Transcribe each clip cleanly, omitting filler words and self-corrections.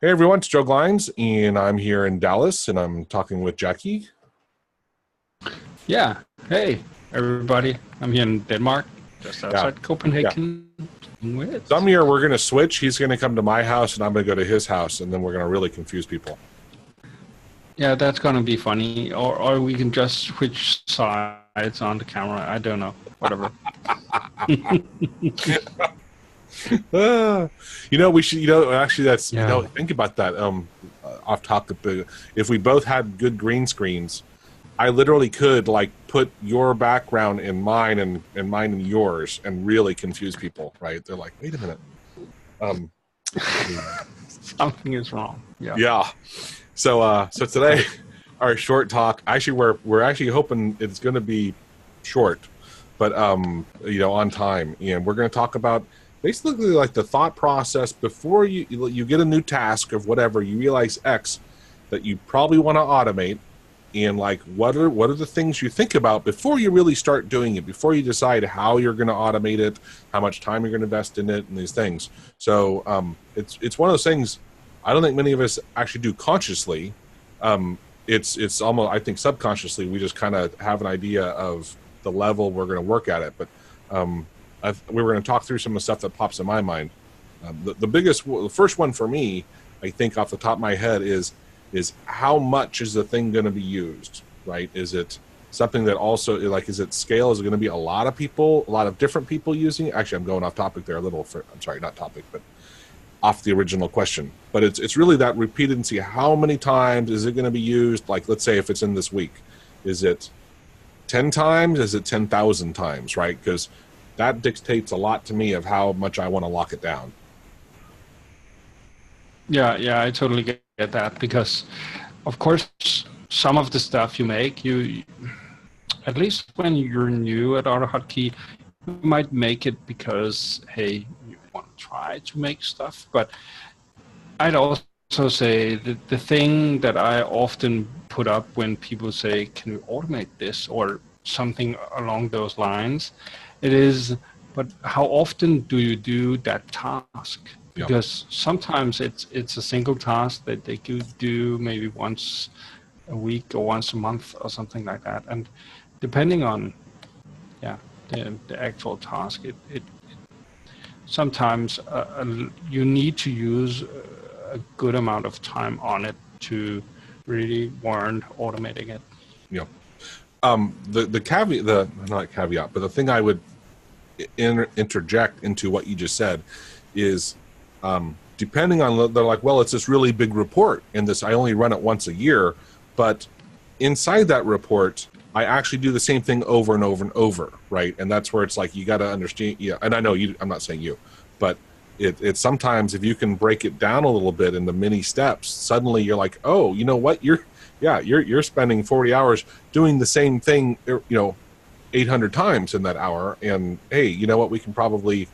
Hey everyone, it's Joe Glines, and I'm here in Dallas, and I'm talking with Jackie. Yeah. Hey, everybody. I'm here in Denmark, just outside Copenhagen. Yeah. Some year we're going to switch. He's going to come to my house, and I'm going to go to his house, and then we're going to really confuse people. Yeah, that's going to be funny. Or we can just switch sides on the camera. I don't know. Whatever. We should, actually that's, think about that, off topic, but if we both had good green screens, I literally could put your background in mine and mine in yours and really confuse people, right? They're like, wait a minute. Something is wrong. Yeah. Yeah. So today, our short talk, actually, we're actually hoping it's going to be short, but, on time. And we're going to talk about basically like the thought process before you get a new task of whatever, you realize X that you probably want to automate, and what are the things you think about before you really start doing it, before you decide how you're going to automate it, how much time you're going to invest in it, and these things. So it's one of those things I don't think many of us actually do consciously. It's almost, I think, subconsciously we just kind of have an idea of the level we're going to work at it, but we were going to talk through some of the stuff that pops in my mind. The first one for me, I think off the top of my head is how much is the thing going to be used, right? Is it something that also, is it scale? Is it going to be a lot of people, a lot of different people using it? Actually, I'm going off topic there a little. I'm sorry, not topic, but off the original question. But it's really that repeatancy. How many times is it going to be used? Let's say if it's in this week, is it 10 times? Is it 10,000 times, right? Because that dictates a lot to me of how much I want to lock it down. Yeah, I totally get that, because of course some of the stuff you make, you at least when you're new at AutoHotkey, you might make it because, hey, you want to try to make stuff. But I'd also say that the thing that I often put up when people say, can you automate this or something along those lines, it is, but how often do you do that task? Because sometimes it's a single task that they could do maybe once a week or once a month or something like that. And depending on the actual task, it sometimes you need to use a good amount of time on it to really warrant automating it. Yeah. The caveat, not caveat, but the thing I would interject into what you just said is, depending on, they're like, well, it's this really big report, and I only run it once a year, but inside that report, I actually do the same thing over and over and over, right? And that's where it's like, you got to understand, and I know I'm not saying you, but it's sometimes if you can break it down a little bit into many steps, suddenly you're like, oh, you know what, you're spending 40 hours doing the same thing, 800 times in that hour, and hey, you know what, we can probably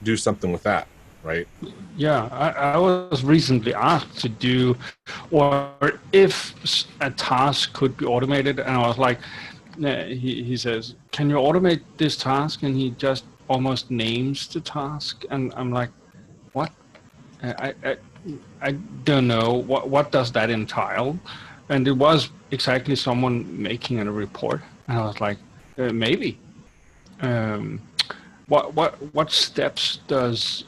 do something with that, right? Yeah, I was recently asked to do, or if a task could be automated, and I was like, he says, can you automate this task? And he just almost names the task, and I'm like, what? I don't know, what does that entail? And it was exactly someone making a report, and I was like, maybe. What steps does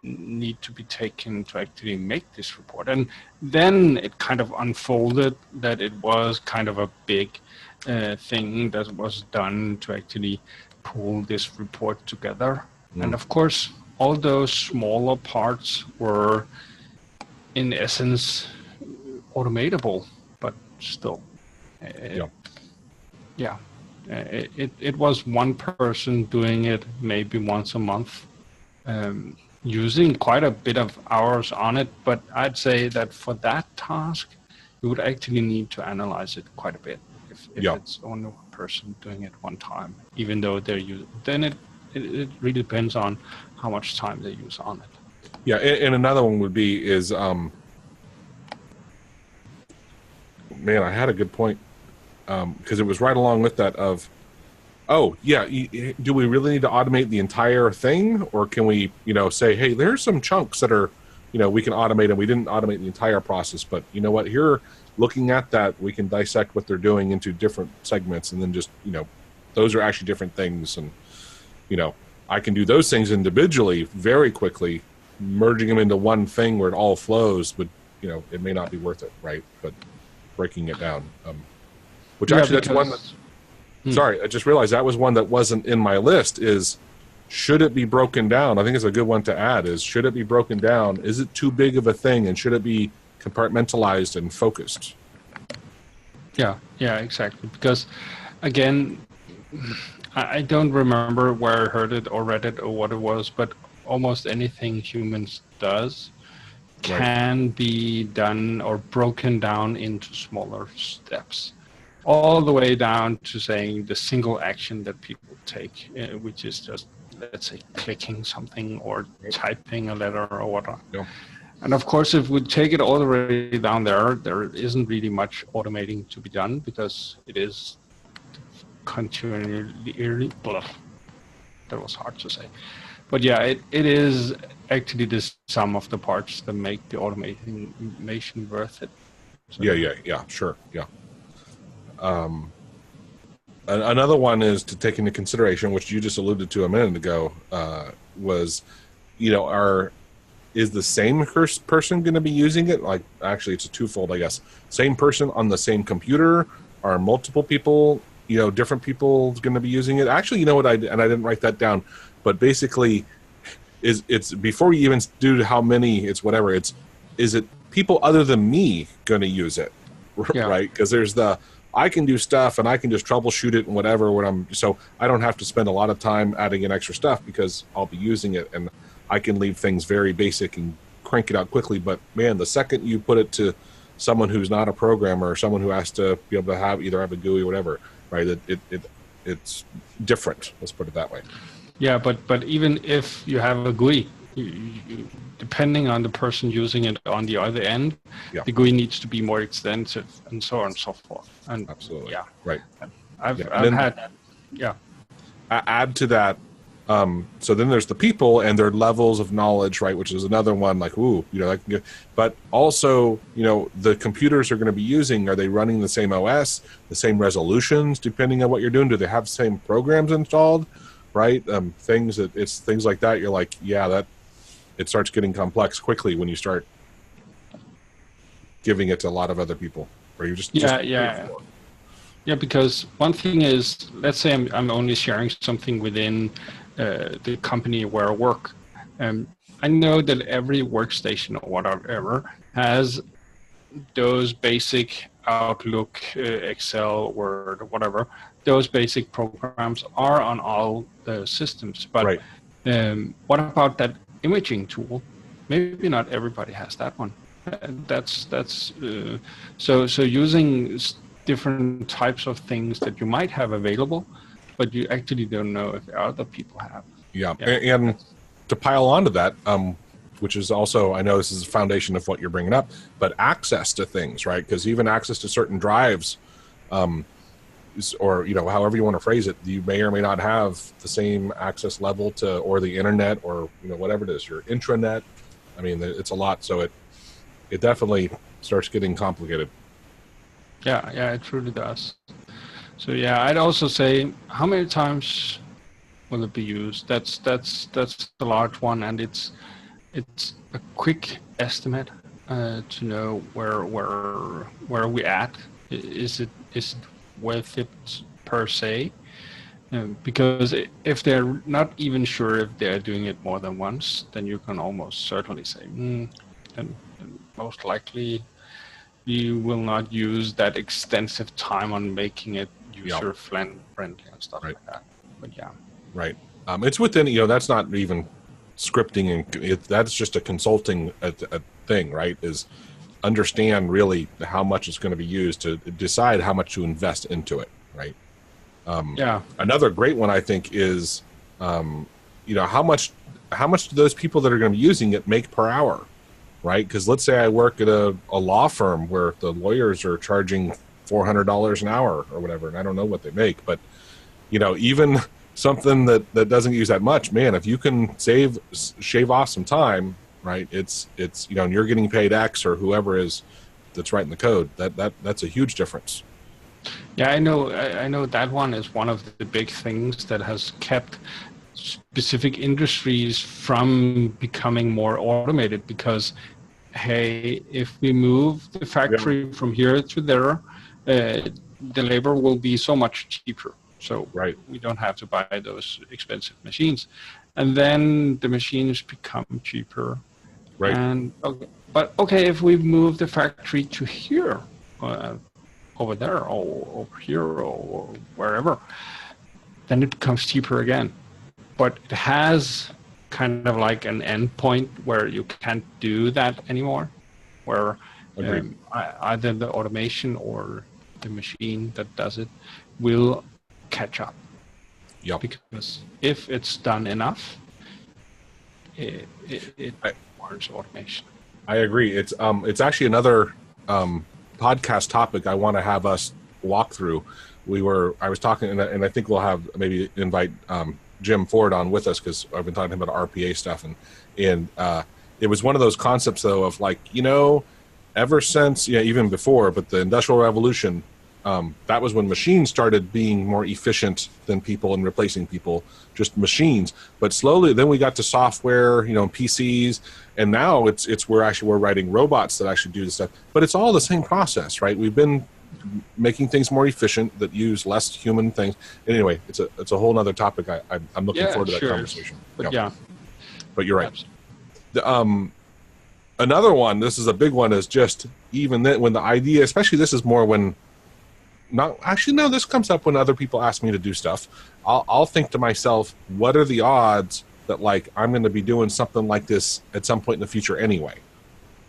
need to be taken to actually make this report? And then it kind of unfolded that it was kind of a big thing that was done to actually pull this report together. And of course, all those smaller parts were in essence automatable, but still, it was one person doing it maybe once a month, using quite a bit of hours on it. But I'd say that for that task, you would actually need to analyze it quite a bit if it's only one person doing it one time, even though they're using. Then it really depends on how much time they use on it. Yeah, and another one would be is, man, I had a good point, because it was right along with that of, oh, yeah, do we really need to automate the entire thing? Or can we, say, hey, there's some chunks that are we can automate, and we didn't automate the entire process, but you know what, here, looking at that, we can dissect what they're doing into different segments, and then just, those are actually different things. And, I can do those things individually very quickly, merging them into one thing where it all flows, but, it may not be worth it, right? But breaking it down, which actually that's one that, sorry, I just realized that was one that wasn't in my list, is should it be broken down? I think it's a good one to add, is should it be broken down? Is it too big of a thing? And should it be compartmentalized and focused? Yeah, exactly. Because again, I don't remember where I heard it or read it or what it was, but almost anything humans does can be done or broken down into smaller steps, all the way down to saying the single action that people take, which is just, let's say, clicking something or typing a letter or whatnot. Yeah. And of course, if we take it all the way down there isn't really much automating to be done, because it is continually, that was hard to say. But yeah, it is actually the sum of the parts that make the automation worth it. So. Yeah, sure, yeah. Another one is to take into consideration, which you just alluded to a minute ago, was, is the same person going to be using it? Like, actually, it's a twofold, I guess. Same person on the same computer? Are multiple people, different people going to be using it? Actually, I didn't write that down, but basically, it's before you even do how many, it's whatever, is it people other than me going to use it, right? Because there's I can do stuff and I can just troubleshoot it and whatever so I don't have to spend a lot of time adding in extra stuff because I'll be using it, and I can leave things very basic and crank it out quickly. But man, the second you put it to someone who's not a programmer or someone who has to be able to have a GUI or whatever, right? It's different. Let's put it that way. Yeah, but even if you have a GUI, depending on the person using it on the other end, the GUI needs to be more extensive and so on and so forth. And absolutely, yeah, right. I've had. Add to that. So then there's the people and their levels of knowledge, right? Which is another one, like, but also, the computers are going to be using, are they running the same OS, the same resolutions, depending on what you're doing? Do they have the same programs installed, right? Things like that. You're like, that it starts getting complex quickly when you start giving it to a lot of other people, or you just Yeah, because one thing is, let's say I'm only sharing something within the company where I work. I know that every workstation or whatever has those basic Outlook, Excel, Word, whatever. Those basic programs are on all the systems. But what about that imaging tool? Maybe not everybody has that one. So using different types of things that you might have available, but you actually don't know if other people have. Yeah. And to pile onto that, which is also, I know this is the foundation of what you're bringing up, but access to things, right? Because even access to certain drives, or however you want to phrase it, you may or may not have the same access level to, or the internet, or whatever it is, your intranet. I mean, it's a lot, so it definitely starts getting complicated. Yeah, it truly does. So I'd also say, how many times will it be used? That's a large one, and it's a quick estimate to know where we at. Is it worth it per se? Because if they're not even sure if they're doing it more than once, then you can almost certainly say, and most likely you will not use that extensive time on making it user-friendly and stuff like that. But right. It's within, that's not even scripting, and that's just a consulting a thing, right? Is understand really how much it's going to be used to decide how much to invest into it, right? Another great one, I think, is, how much do those people that are going to be using it make per hour? Right? Because let's say I work at a law firm where the lawyers are charging $400 an hour or whatever, and I don't know what they make, but even something that doesn't use that much, man, if you can shave off some time, right? It's and you're getting paid X or whoever is that's writing the code. That's a huge difference. Yeah, I know that one is one of the big things that has kept specific industries from becoming more automated, because hey, if we move the factory from here to there, the labor will be so much cheaper. So right. we don't have to buy those expensive machines. And then the machines become cheaper. Right. And okay, if we move the factory to here, over there, or over here, or wherever, then it becomes cheaper again. But it has kind of like an end point where you can't do that anymore, where either the automation or the machine that does it will catch up. Yep. Because if it's done enough, it warrants automation. I agree. It's actually another podcast topic I want to have us walk through. I was talking, and I think we'll have maybe invite Jim Ford on with us, because I've been talking to him about RPA stuff, and it was one of those concepts though of like, ever since even before, but the Industrial Revolution, that was when machines started being more efficient than people and replacing people, just machines. But slowly, then we got to software, PCs, and now we're writing robots that actually do this stuff. But it's all the same process, right? We've been making things more efficient that use less human things. Anyway, it's a whole other topic. I'm looking forward to that conversation. But but you're right. Another one, this is a big one, is just even then when the idea, especially this is more when, this comes up when other people ask me to do stuff. I'll think to myself, what are the odds that like I'm going to be doing something like this at some point in the future anyway,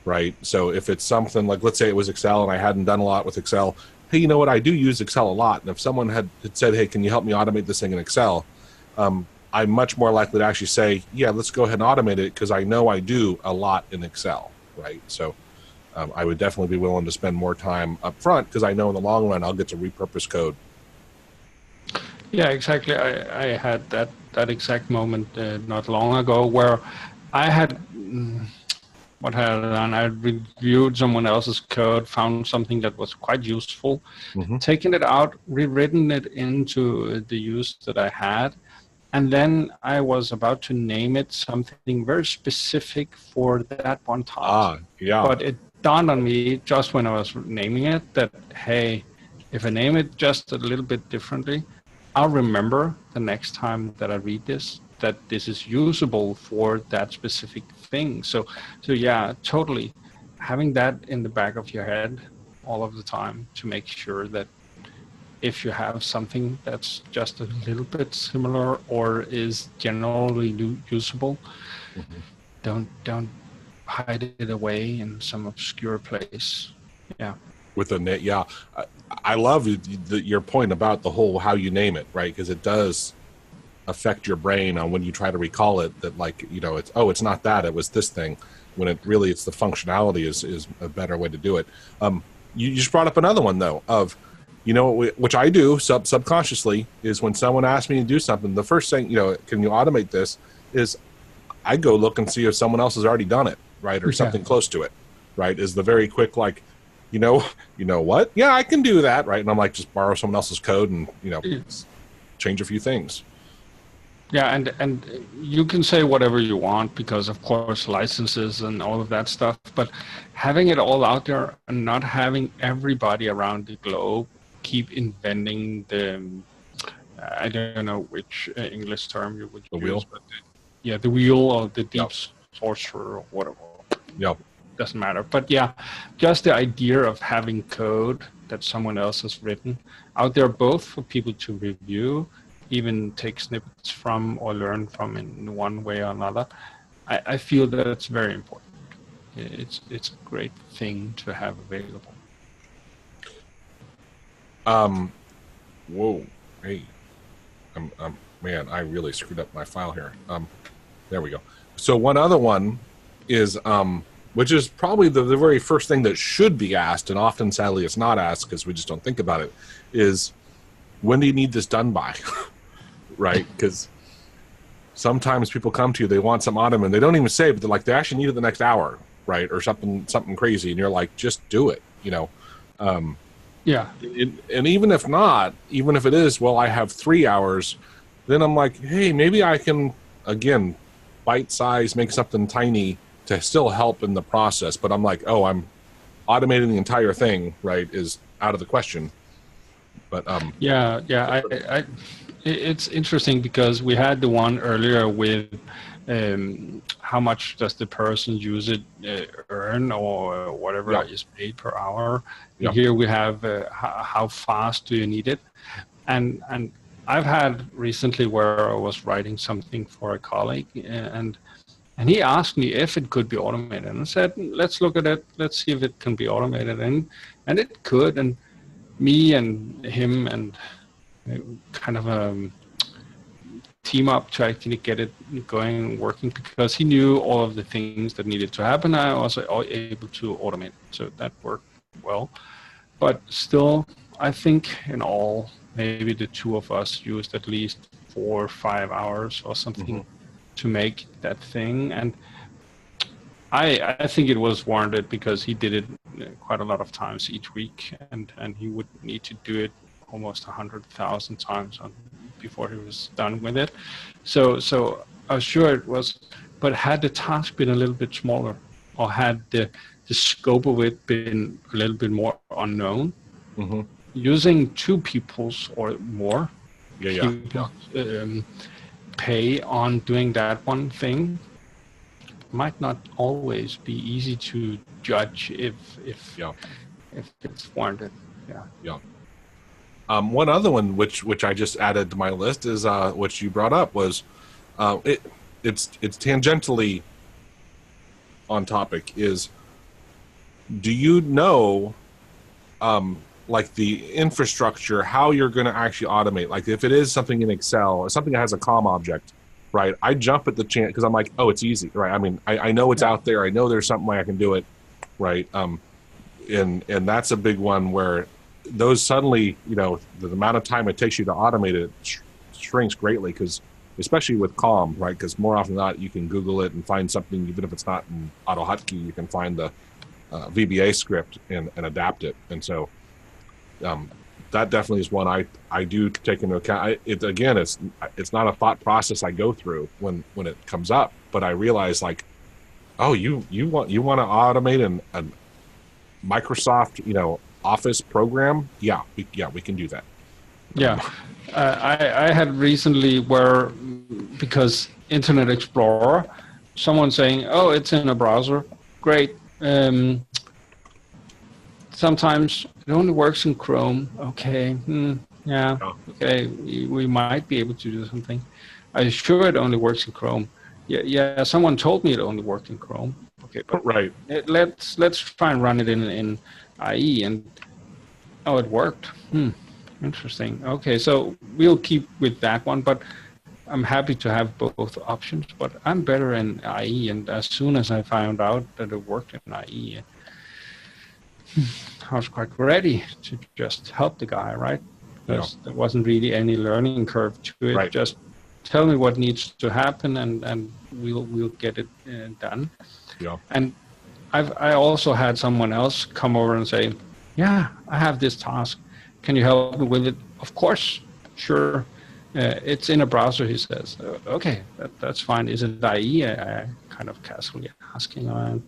right? So if it's something like, let's say it was Excel and I hadn't done a lot with Excel, hey, you know what? I do use Excel a lot. And if someone had said, hey, can you help me automate this thing in Excel? I'm much more likely to actually say, yeah, let's go ahead and automate it, because I know I do a lot in Excel, right? So I would definitely be willing to spend more time up front, because I know in the long run I'll get to repurpose code. Yeah, exactly. I had that exact moment not long ago where I had what had I done? I reviewed someone else's code, found something that was quite useful, taken it out, rewritten it into the use that I had, and then I was about to name it something very specific for that one task. But it dawned on me just when I was naming it that, hey, if I name it just a little bit differently, I'll remember the next time that I read this, that this is usable for that specific thing. So yeah, totally. Having that in the back of your head all of the time to make sure that if you have something that's just a little bit similar or is generally usable, don't hide it away in some obscure place. Yeah. With a net, yeah. I love your point about the whole how you name it, right? Because it does affect your brain on when you try to recall it, that like, it's not that, it was this thing, when it really, it's the functionality is a better way to do it. You just brought up another one though of, which I do subconsciously, is when someone asks me to do something, the first thing, can you automate this, is I go look and see if someone else has already done it, right? Or something close to it, right? Is the very quick, like, you know what? Yeah, I can do that, right? And I'm like, just borrow someone else's code and, change a few things. Yeah, and you can say whatever you want because, of course, licenses and all of that stuff, but having it all out there and not having everybody around the globe keep inventing the, I don't know which English term you would use. The wheel? But the wheel or the deep sourcer or whatever. Yep. Doesn't matter. But yeah, just the idea of having code that someone else has written out there, both for people to review, even take snippets from or learn from in one way or another, I feel that it's very important. It's a great thing to have available. Whoa, hey, man, I really screwed up my file here. There we go. So one other one is, which is probably the very first thing that should be asked, and often, sadly, it's not asked because we just don't think about it, is when do you need this done by? Right? Because sometimes people come to you, they want some automated, and they don't even say, but they're like, they actually need it the next hour, right? Or something crazy. And you're like, just do it, Yeah. And even if not, even if it is, well, I have 3 hours, then I'm like, hey, maybe I can, again, bite size, make something tiny to still help in the process. But I'm like, oh, I'm automating the entire thing, right, is out of the question. But it's interesting because we had the one earlier with how much does the person use it earn or whatever is paid per hour. And here we have how fast do you need it, and I've had recently where I was writing something for a colleague and he asked me if it could be automated, and I said, let's look at it, let's see if it can be automated, and it could. And me and him and kind of a team up to actually get it going and working, because he knew all of the things that needed to happen. I was able to automate, so that worked well. But still, I think in all, maybe the two of us used at least 4 or 5 hours or something to make that thing. And I think it was warranted because he did it quite a lot of times each week, and he would need to do it almost 100,000 times before he was done with it. So I was sure it was, but had the task been a little bit smaller, or had the scope of it been a little bit more unknown, using 2 people's or more pay on doing that one thing might not always be easy to judge if it's warranted. One other one which I just added to my list is what you brought up was it's tangentially on topic, is do you know like the infrastructure, how you're going to actually automate? Like if it is something in Excel or something that has a COM object, right? I jump at the chance because I'm like, oh, it's easy, right? I mean, I know it's out there. I know there's something way I can do it, right? And that's a big one where those suddenly, the amount of time it takes you to automate it shrinks greatly, because especially with COM, right? Because more often than not, you can Google it and find something, even if it's not in AutoHotkey, you can find the VBA script and adapt it. And so that definitely is one I do take into account. It's not a thought process I go through when it comes up, but I realize like, oh, you want to automate a Microsoft, Office program? Yeah, we can do that. Yeah, I had recently where, because Internet Explorer, someone saying, oh, it's in a browser, great. Sometimes it only works in Chrome. Okay, okay, we might be able to do something. I'm sure it only works in Chrome. Yeah. Someone told me it only worked in Chrome. Okay, but right. Let's try and run it in IE, and it worked. Interesting. Okay, so we'll keep with that one, but I'm happy to have both options. But I'm better in IE, and as soon as I found out that it worked in IE, I was quite ready to just help the guy, right? Because there wasn't really any learning curve to it. Right. Just tell me what needs to happen, and we'll get it done. Yeah. And I also had someone else come over and say, yeah, I have this task. Can you help me with it? Of course, sure. It's in a browser, he says. Okay, that's fine. Is it IE? I kind of casually asking.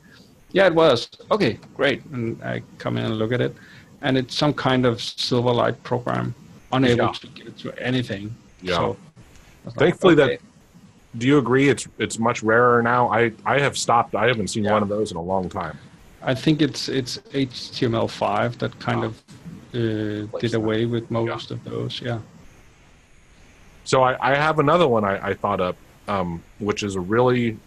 Yeah, it was. Okay, great. And I come in and look at it, and it's some kind of Silverlight program, unable to get to anything. Yeah. So, thankfully, do you agree it's much rarer now? I have stopped. I haven't seen one of those in a long time. I think it's HTML5 that kind of did away with most of those. Yeah. So I have another one I thought up, which is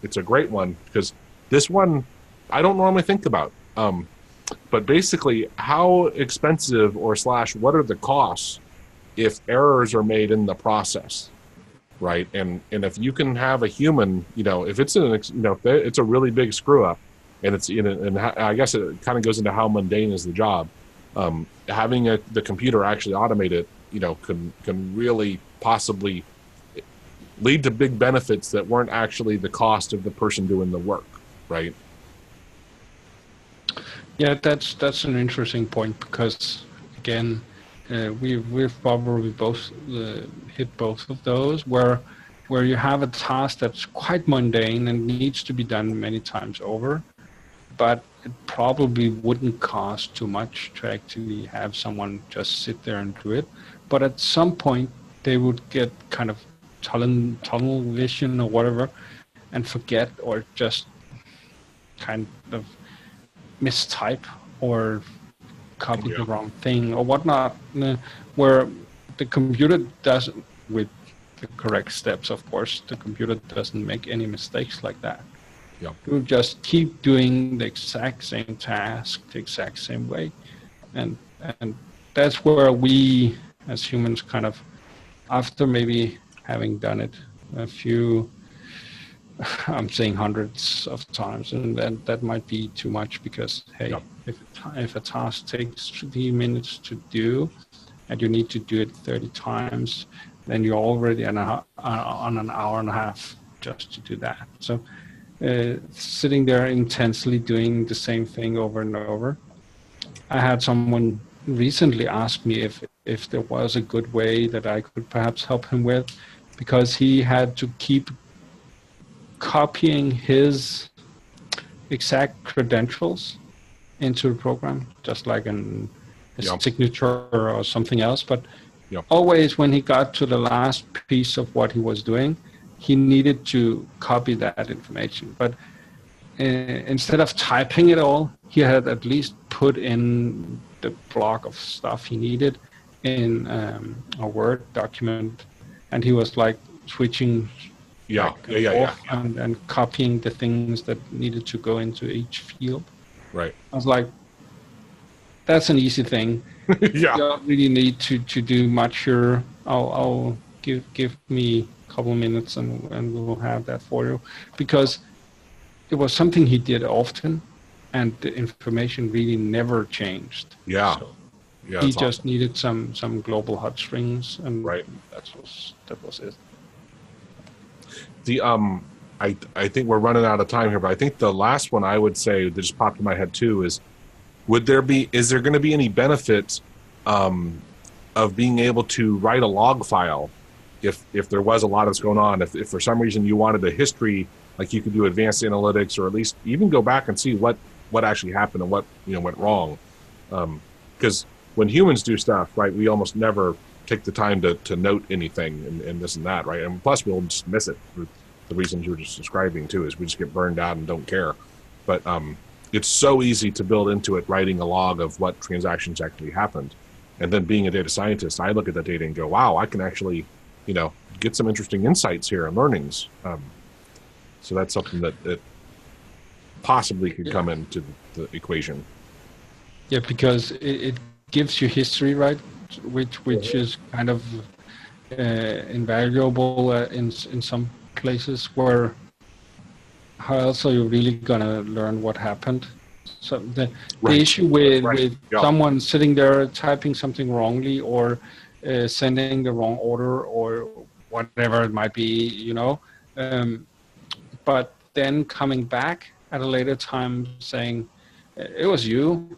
it's a great one, because this one I don't normally think about. But basically, how expensive or / what are the costs if errors are made in the process, right? And if you can have a human, if it's it's a really big screw up, and and I guess it kind of goes into how mundane is the job. Having the computer actually automate it, can really possibly lead to big benefits that weren't actually the cost of the person doing the work, right? Yeah, that's an interesting point because, again, we've probably both hit both of those where you have a task that's quite mundane and needs to be done many times over, but it probably wouldn't cost too much to actually have someone just sit there and do it. But at some point, they would get kind of tunnel vision or whatever and forget or just kind of mistype or copy the wrong thing or whatnot, where the computer doesn't, with the correct steps, of course, the computer doesn't make any mistakes like that. Yeah. You just keep doing the exact same task the exact same way. And that's where we as humans kind of, after maybe having done it a few, I'm saying hundreds of times, and then that might be too much because, hey, if a task takes 3 minutes to do and you need to do it 30 times, then you're already on an hour and a half just to do that. So sitting there intensely doing the same thing over and over. I had someone recently ask me if there was a good way that I could perhaps help him with, because he had to keep copying his exact credentials into the program, just like a signature or something else. But always when he got to the last piece of what he was doing, he needed to copy that information. But instead of typing it all, he had at least put in the block of stuff he needed in a Word document, and he was like switching and copying the things that needed to go into each field. Right. I was like, that's an easy thing. You don't really need to do much here. I'll give me a couple of minutes and we'll have that for you, because it was something he did often and the information really never changed. So he just needed some global hot strings, and that was it. I think we're running out of time here, but I think the last one I would say that just popped in my head too is, is there going to be any benefit of being able to write a log file if there was a lot that's going on, if for some reason you wanted a history, like you could do advanced analytics, or at least even go back and see what actually happened and what went wrong, because when humans do stuff, right, we almost never take the time to note anything and this and that, right? And plus we'll just miss it for the reasons you were just describing too, is we just get burned out and don't care. But it's so easy to build into it, writing a log of what transactions actually happened. And then being a data scientist, I look at that data and go, wow, I can actually, get some interesting insights here and learnings. So that's something that possibly could come into the equation. Yeah, because it gives you history, right? Which is kind of invaluable in some places, where how else are you really going to learn what happened? So the issue with someone sitting there typing something wrongly, or sending the wrong order, or whatever it might be, but then coming back at a later time saying it was you,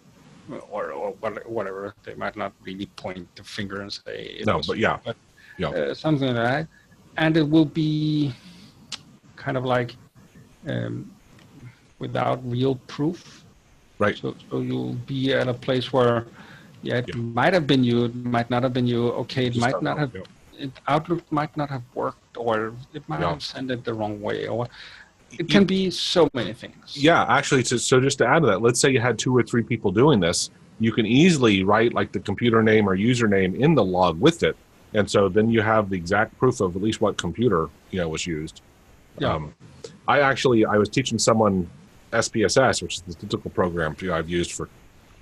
or whatever. They might not really point the finger and say something like that, and it will be kind of like without real proof. Right. So you'll be at a place where, it might have been you, it might not have been you. Okay, it might not have. Outlook might not have worked, or it might have sent it the wrong way, or it can be so many things. Yeah, actually, so just to add to that, let's say you had 2 or 3 people doing this, you can easily write like the computer name or username in the log with it, and so then you have the exact proof of at least what computer was used. I was teaching someone SPSS, which is the statistical program I've used for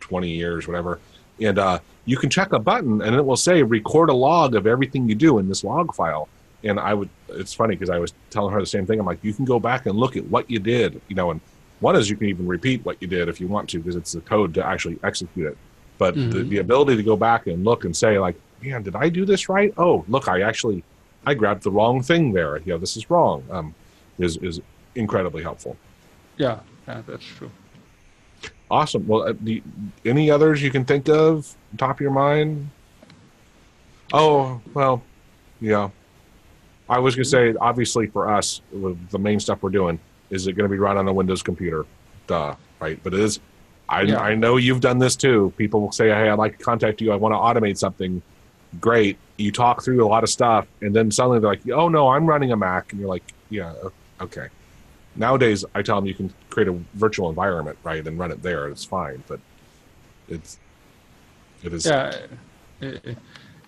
20 years, whatever. And you can check a button and it will say, record a log of everything you do in this log file. And it's funny because I was telling her the same thing. I'm like, you can go back and look at what you did, and one is you can even repeat what you did if you want to, because it's the code to actually execute it. But the ability to go back and look and say like, man, did I do this right? Oh, look, I actually I grabbed the wrong thing there. This is wrong. Is incredibly helpful. Yeah, that's true. Awesome. Well, any others you can think of, top of your mind? Oh, well, yeah. I was going to say, obviously for us, the main stuff we're doing, is it going to be run on a Windows computer? Duh, right? But it is. I know you've done this too. People will say, hey, I'd like to contact you. I want to automate something. Great. You talk through a lot of stuff, and then suddenly they're like, oh, no, I'm running a Mac. And you're like, yeah, okay. Nowadays, I tell them you can create a virtual environment, right, and run it there. It's fine, but it is. Yeah,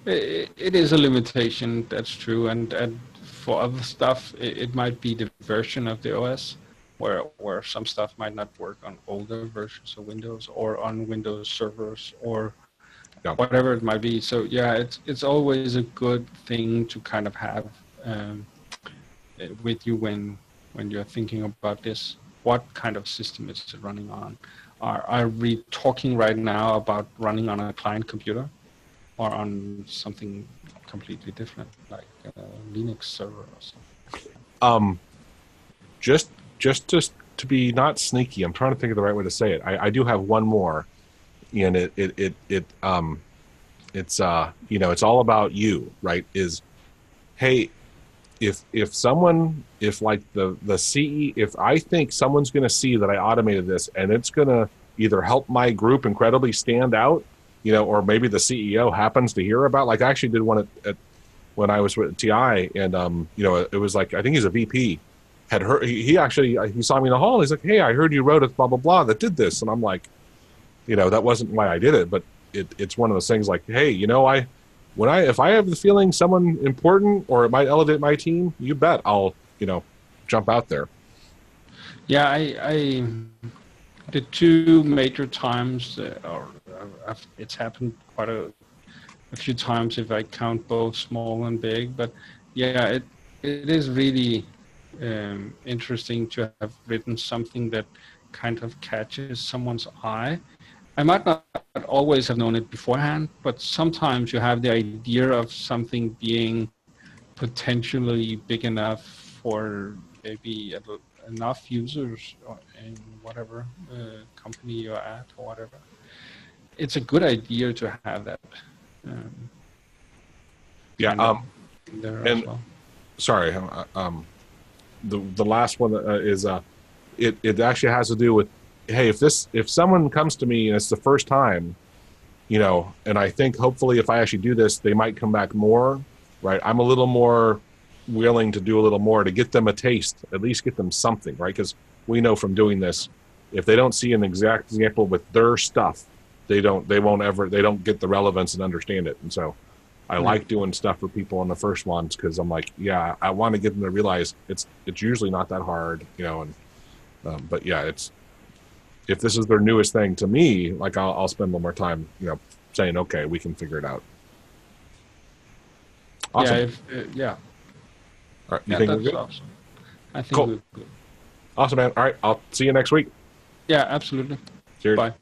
it is a limitation. That's true, and for other stuff, it might be the version of the OS where some stuff might not work on older versions of Windows or on Windows servers or whatever it might be. So yeah, it's always a good thing to kind of have with you when you're thinking about this. What kind of system is it running on? Are we talking right now about running on a client computer or on something completely different, like a Linux server or something? Just to be not sneaky, I'm trying to think of the right way to say it. I do have one more, and it's all about you, right? Is, hey, if like the CE, if I think someone's going to see that I automated this and it's going to either help my group incredibly stand out, or maybe the CEO happens to hear about, like I actually did one at when I was with TI, and it was like, I think he's a VP, had heard, he saw me in the hall, and he's like, hey, I heard you wrote a blah blah blah that did this, and I'm like, that wasn't why I did it, but it's one of those things like, hey, if I have the feeling someone important or it might elevate my team, you bet I'll jump out there. Yeah, I the two major times, it's happened quite a few times if I count both small and big. But yeah, it is really interesting to have written something that kind of catches someone's eye. I might not always have known it beforehand, but sometimes you have the idea of something being potentially big enough for maybe enough users in whatever company you're at or whatever. It's a good idea to have that. There as well. Sorry, the last one is it actually has to do with, hey, if someone comes to me and it's the first time, and I think hopefully if I actually do this, they might come back more, right? I'm a little more willing to do a little more to get them a taste, at least get them something, right? Because we know from doing this, if they don't see an exact example with their stuff, they don't get the relevance and understand it. And so I like doing stuff for people on the first ones, because I'm like, yeah, I want to get them to realize it's usually not that hard, but yeah, if this is their newest thing to me, like I'll spend a little more time, saying, okay, we can figure it out. Awesome. Yeah. All right. You think we're good? Awesome. I think cool. we're good. Awesome, man. All right. I'll see you next week. Yeah, absolutely. Cheers. Bye.